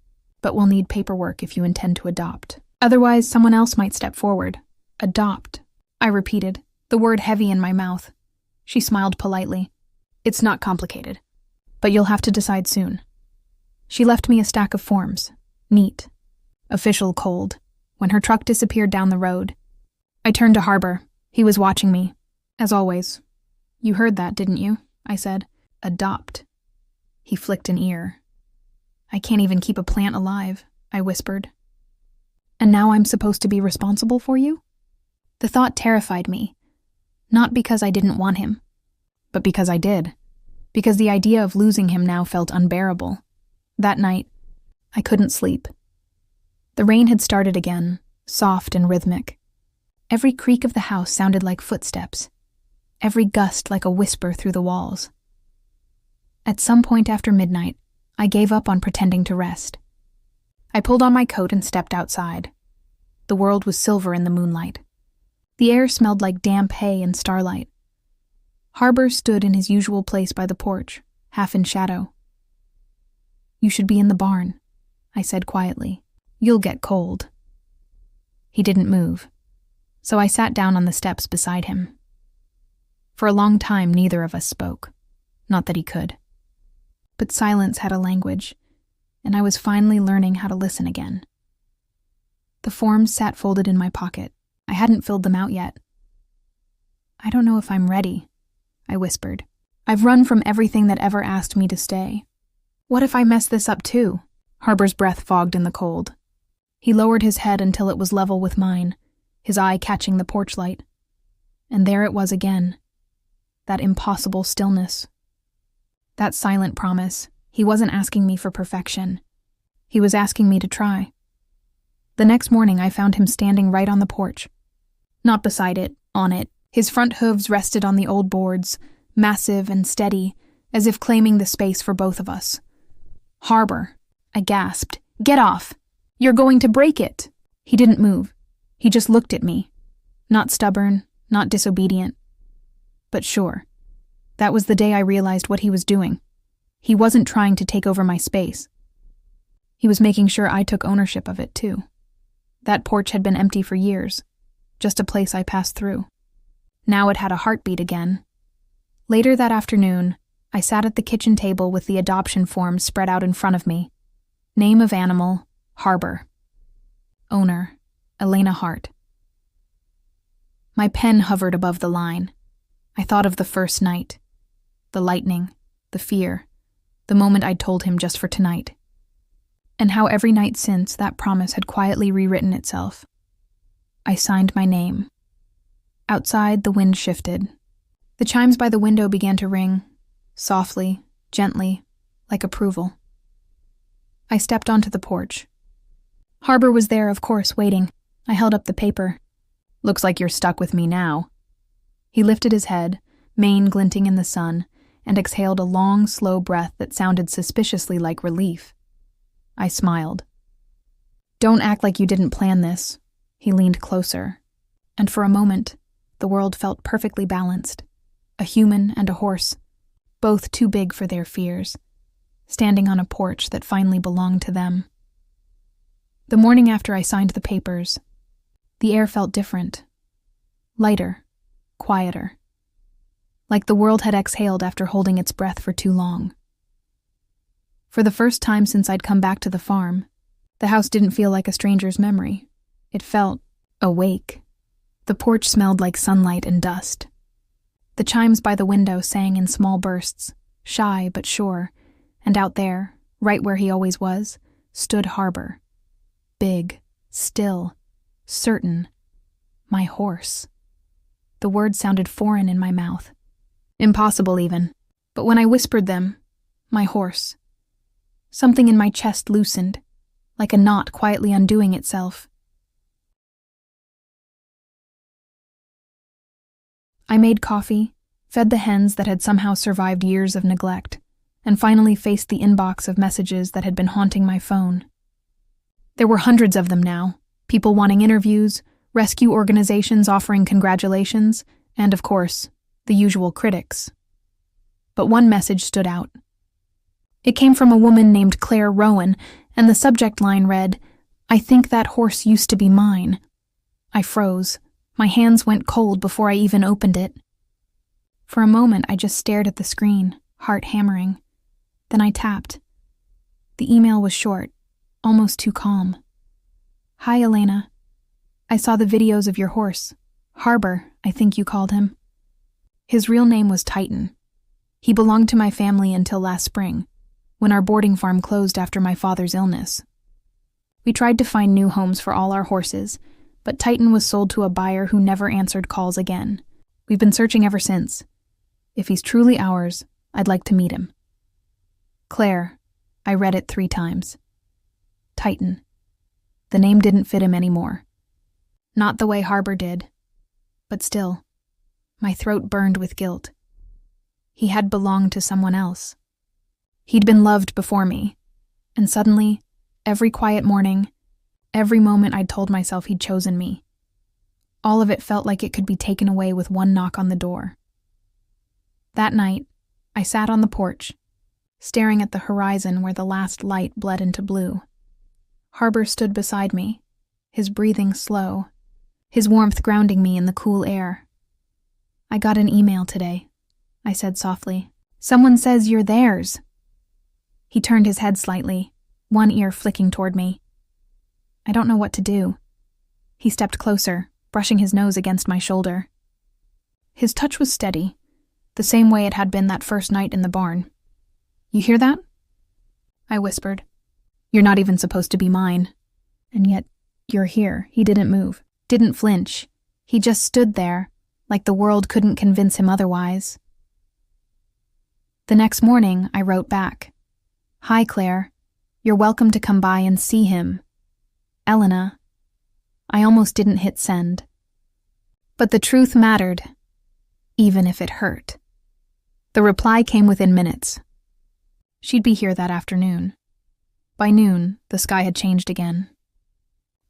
but we'll need paperwork if you intend to adopt. Otherwise, someone else might step forward. Adopt, I repeated, the word heavy in my mouth. She smiled politely. It's not complicated, but you'll have to decide soon. She left me a stack of forms, neat, official cold, when her truck disappeared down the road. I turned to Harbor. He was watching me, as always. You heard that, didn't you? I said. Adopt. He flicked an ear. I can't even keep a plant alive, I whispered. And now I'm supposed to be responsible for you? The thought terrified me, not because I didn't want him, but because I did, because the idea of losing him now felt unbearable. That night, I couldn't sleep. The rain had started again, soft and rhythmic. Every creak of the house sounded like footsteps, every gust like a whisper through the walls. At some point after midnight, I gave up on pretending to rest. I pulled on my coat and stepped outside. The world was silver in the moonlight. The air smelled like damp hay and starlight. Harbor stood in his usual place by the porch, half in shadow. You should be in the barn, I said quietly. You'll get cold. He didn't move, so I sat down on the steps beside him. For a long time, neither of us spoke. Not that he could. But silence had a language, and I was finally learning how to listen again. The forms sat folded in my pocket. I hadn't filled them out yet. I don't know if I'm ready, I whispered. I've run from everything that ever asked me to stay. What if I mess this up too? Harbor's breath fogged in the cold. He lowered his head until it was level with mine, his eye catching the porch light. And there it was again. That impossible stillness. That silent promise. He wasn't asking me for perfection. He was asking me to try. The next morning I found him standing right on the porch. Not beside it, on it. His front hooves rested on the old boards, massive and steady, as if claiming the space for both of us. Harbor, I gasped. Get off! You're going to break it! He didn't move. He just looked at me. Not stubborn, not disobedient. But sure, that was the day I realized what he was doing. He wasn't trying to take over my space. He was making sure I took ownership of it, too. That porch had been empty for years, just a place I passed through. Now it had a heartbeat again. Later that afternoon, I sat at the kitchen table with the adoption forms spread out in front of me. Name of animal, Harbor. Owner, Elena Hart. My pen hovered above the line. I thought of the first night. The lightning, the fear, the moment I'd told him just for tonight. And how every night since that promise had quietly rewritten itself. I signed my name. Outside, the wind shifted. The chimes by the window began to ring, softly, gently, like approval. I stepped onto the porch. Harbor was there, of course, waiting. I held up the paper. Looks like you're stuck with me now. He lifted his head, mane glinting in the sun, and exhaled a long, slow breath that sounded suspiciously like relief. I smiled. Don't act like you didn't plan this. He leaned closer, and for a moment, the world felt perfectly balanced. A human and a horse, both too big for their fears, standing on a porch that finally belonged to them. The morning after I signed the papers, the air felt different. Lighter, quieter. Like the world had exhaled after holding its breath for too long. For the first time since I'd come back to the farm, the house didn't feel like a stranger's memory. It felt awake. The porch smelled like sunlight and dust. The chimes by the window sang in small bursts, shy but sure, and out there, right where he always was, stood Harbor. Big, still, certain. My horse. The words sounded foreign in my mouth. Impossible even. But when I whispered them, my horse. Something in my chest loosened, like a knot quietly undoing itself. I made coffee, fed the hens that had somehow survived years of neglect, and finally faced the inbox of messages that had been haunting my phone. There were hundreds of them now, people wanting interviews, rescue organizations offering congratulations, and, of course, the usual critics. But one message stood out. It came from a woman named Claire Rowan, and the subject line read, "I think that horse used to be mine." I froze. My hands went cold before I even opened it. For a moment, I just stared at the screen, heart hammering. Then I tapped. The email was short, almost too calm. "Hi, Elena. I saw the videos of your horse. Harbor, I think you called him." His real name was Titan. He belonged to my family until last spring, when our boarding farm closed after my father's illness. We tried to find new homes for all our horses, but Titan was sold to a buyer who never answered calls again. We've been searching ever since. If he's truly ours, I'd like to meet him. Claire. I read it 3 times. Titan. The name didn't fit him anymore. Not the way Harbor did. But still, my throat burned with guilt. He had belonged to someone else. He'd been loved before me, and suddenly, every quiet morning, every moment I'd told myself he'd chosen me, all of it felt like it could be taken away with one knock on the door. That night, I sat on the porch, staring at the horizon where the last light bled into blue. Harbor stood beside me, his breathing slow, his warmth grounding me in the cool air. "I got an email today," I said softly. "Someone says you're theirs." He turned his head slightly, one ear flicking toward me. I don't know what to do. He stepped closer, brushing his nose against my shoulder. His touch was steady, the same way it had been that first night in the barn. "You hear that?" I whispered. "You're not even supposed to be mine. And yet, you're here." He didn't move, didn't flinch. He just stood there, like the world couldn't convince him otherwise. The next morning, I wrote back. "Hi, Claire. You're welcome to come by and see him. Elena." I almost didn't hit send. But the truth mattered, even if it hurt. The reply came within minutes. She'd be here that afternoon. By noon, the sky had changed again.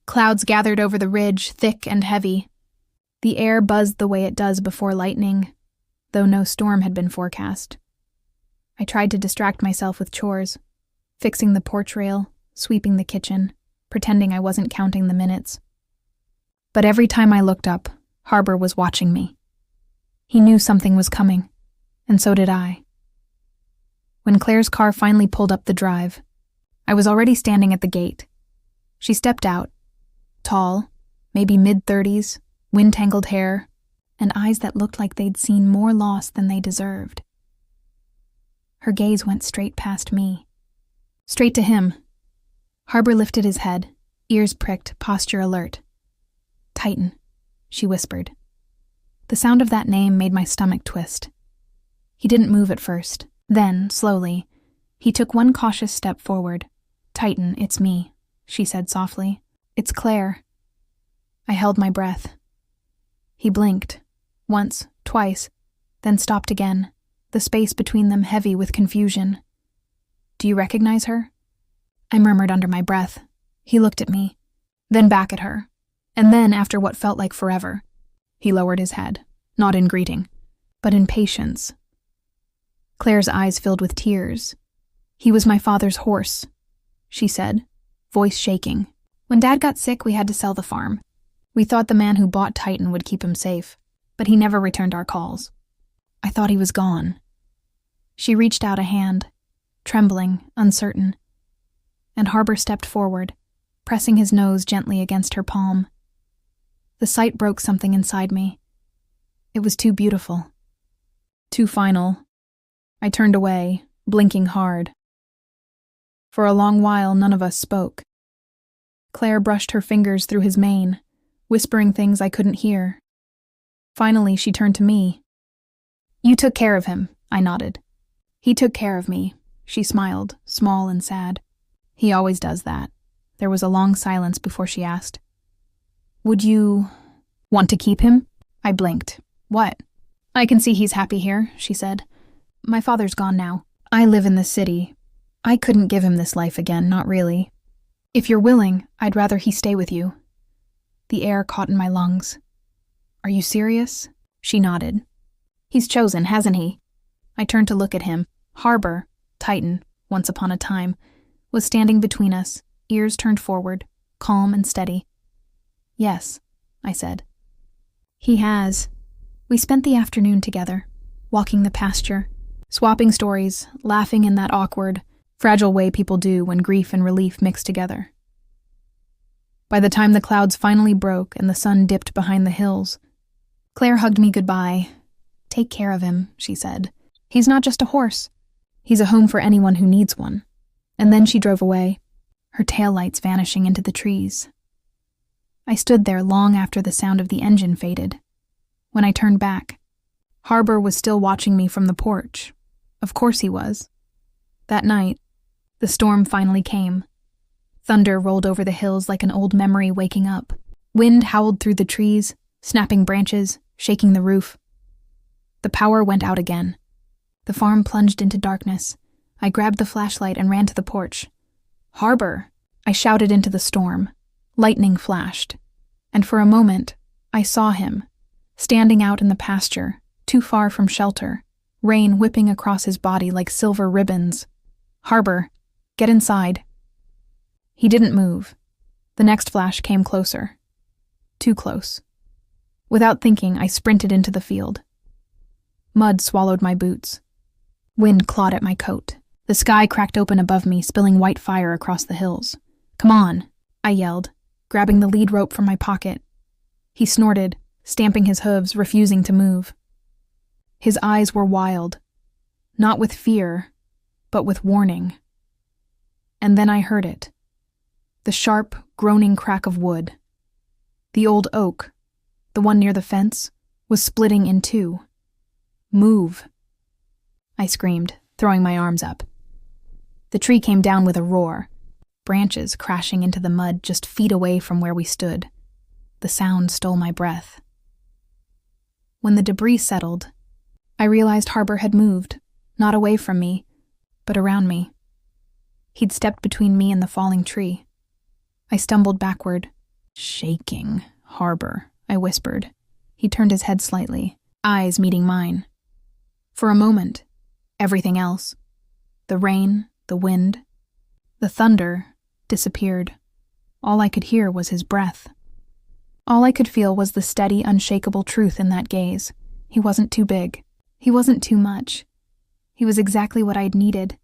Clouds gathered over the ridge, thick and heavy. The air buzzed the way it does before lightning, though no storm had been forecast. I tried to distract myself with chores, fixing the porch rail, sweeping the kitchen, pretending I wasn't counting the minutes. But every time I looked up, Harbor was watching me. He knew something was coming, and so did I. When Claire's car finally pulled up the drive, I was already standing at the gate. She stepped out, tall, maybe mid-30s, wind-tangled hair, and eyes that looked like they'd seen more loss than they deserved. Her gaze went straight past me. Straight to him. Harbor lifted his head, ears pricked, posture alert. "Titan," she whispered. The sound of that name made my stomach twist. He didn't move at first. Then, slowly, he took one cautious step forward. "Titan, it's me," she said softly. "It's Claire." I held my breath. He blinked. Once, twice, then stopped again, the space between them heavy with confusion. "Do you recognize her?" I murmured under my breath. He looked at me, then back at her, and then, after what felt like forever, he lowered his head, not in greeting, but in patience. Claire's eyes filled with tears. "He was my father's horse," she said, voice shaking. "When Dad got sick, we had to sell the farm. We thought the man who bought Titan would keep him safe, but he never returned our calls. I thought he was gone." She reached out a hand, trembling, uncertain, and Harbor stepped forward, pressing his nose gently against her palm. The sight broke something inside me. It was too beautiful. Too final. I turned away, blinking hard. For a long while, none of us spoke. Claire brushed her fingers through his mane, whispering things I couldn't hear. Finally, she turned to me. "You took care of him," I nodded. "He took care of me," she smiled, small and sad. "He always does that." There was a long silence before she asked, "Would you want to keep him?" I blinked. "What?" "I can see he's happy here," she said. "My father's gone now. I live in the city. I couldn't give him this life again, not really. If you're willing, I'd rather he stay with you." The air caught in my lungs. "Are you serious?" She nodded. "He's chosen, hasn't he?" I turned to look at him. Harbor, Titan, once upon a time, was standing between us, ears turned forward, calm and steady. "Yes," I said. "He has." We spent the afternoon together, walking the pasture, swapping stories, laughing in that awkward, fragile way people do when grief and relief mix together. By the time the clouds finally broke and the sun dipped behind the hills, Claire hugged me goodbye. "Take care of him," she said. "He's not just a horse. He's a home for anyone who needs one." And then she drove away, her taillights vanishing into the trees. I stood there long after the sound of the engine faded. When I turned back, Harbor was still watching me from the porch. Of course he was. That night, the storm finally came. Thunder rolled over the hills like an old memory waking up. Wind howled through the trees, snapping branches, shaking the roof. The power went out again. The farm plunged into darkness. I grabbed the flashlight and ran to the porch. "Harbor!" I shouted into the storm. Lightning flashed. And for a moment, I saw him, standing out in the pasture, too far from shelter, rain whipping across his body like silver ribbons. "Harbor, get inside." He didn't move. The next flash came closer. Too close. Without thinking, I sprinted into the field. Mud swallowed my boots. Wind clawed at my coat. The sky cracked open above me, spilling white fire across the hills. "Come on," I yelled, grabbing the lead rope from my pocket. He snorted, stamping his hooves, refusing to move. His eyes were wild, not with fear, but with warning. And then I heard it. The sharp, groaning crack of wood. The old oak, the one near the fence, was splitting in two. "Move," I screamed, throwing my arms up. The tree came down with a roar, branches crashing into the mud just feet away from where we stood. The sound stole my breath. When the debris settled, I realized Harbor had moved, not away from me, but around me. He'd stepped between me and the falling tree. I stumbled backward. "Shaking, Harbor," I whispered. He turned his head slightly, eyes meeting mine. For a moment, everything else, the rain, the wind, the thunder, disappeared. All I could hear was his breath. All I could feel was the steady, unshakable truth in that gaze. He wasn't too big. He wasn't too much. He was exactly what I'd needed.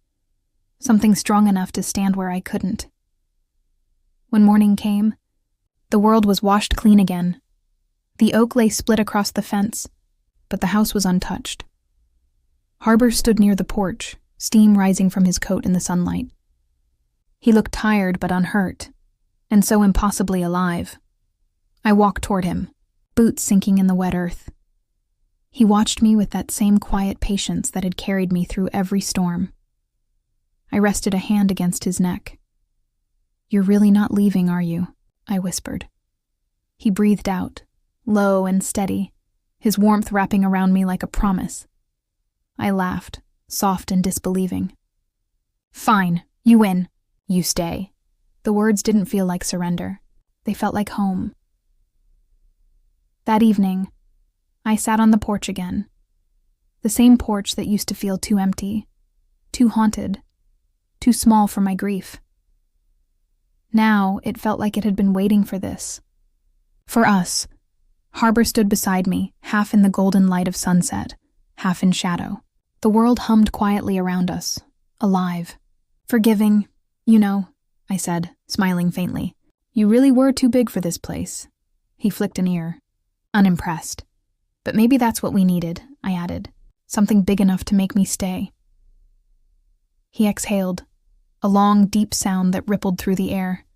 Something strong enough to stand where I couldn't. When morning came, the world was washed clean again. The oak lay split across the fence, but the house was untouched. Harbor stood near the porch, steam rising from his coat in the sunlight. He looked tired but unhurt, and so impossibly alive. I walked toward him, boots sinking in the wet earth. He watched me with that same quiet patience that had carried me through every storm. I rested a hand against his neck. "You're really not leaving, are you?" I whispered. He breathed out, low and steady, his warmth wrapping around me like a promise. I laughed, soft and disbelieving. "Fine, you win. You stay." The words didn't feel like surrender. They felt like home. That evening, I sat on the porch again. The same porch that used to feel too empty, too haunted, too small for my grief. Now it felt like it had been waiting for this. For us. Harbor stood beside me, half in the golden light of sunset, half in shadow. The world hummed quietly around us, alive. "Forgiving, you know," I said, smiling faintly. "You really were too big for this place. He flicked an ear, unimpressed. But maybe that's what we needed, I added. Something big enough to make me stay. He exhaled, a long, deep sound that rippled through the air.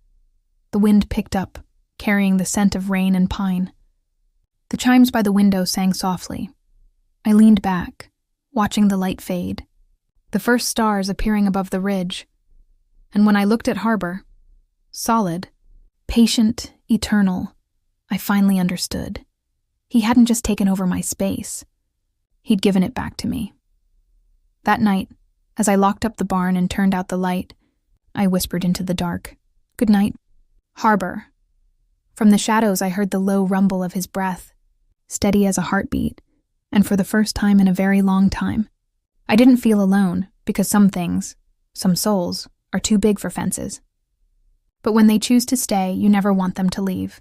The wind picked up, carrying the scent of rain and pine. The chimes by the window sang softly. I leaned back, watching the light fade, the first stars appearing above the ridge. And when I looked at Harbor, solid, patient, eternal, I finally understood. He hadn't just taken over my space. He'd given it back to me. That night, as I locked up the barn and turned out the light, I whispered into the dark, "Good night, Harbor." From the shadows I heard the low rumble of his breath, steady as a heartbeat, and for the first time in a very long time. I didn't feel alone, because some things, some souls, are too big for fences. But when they choose to stay, you never want them to leave.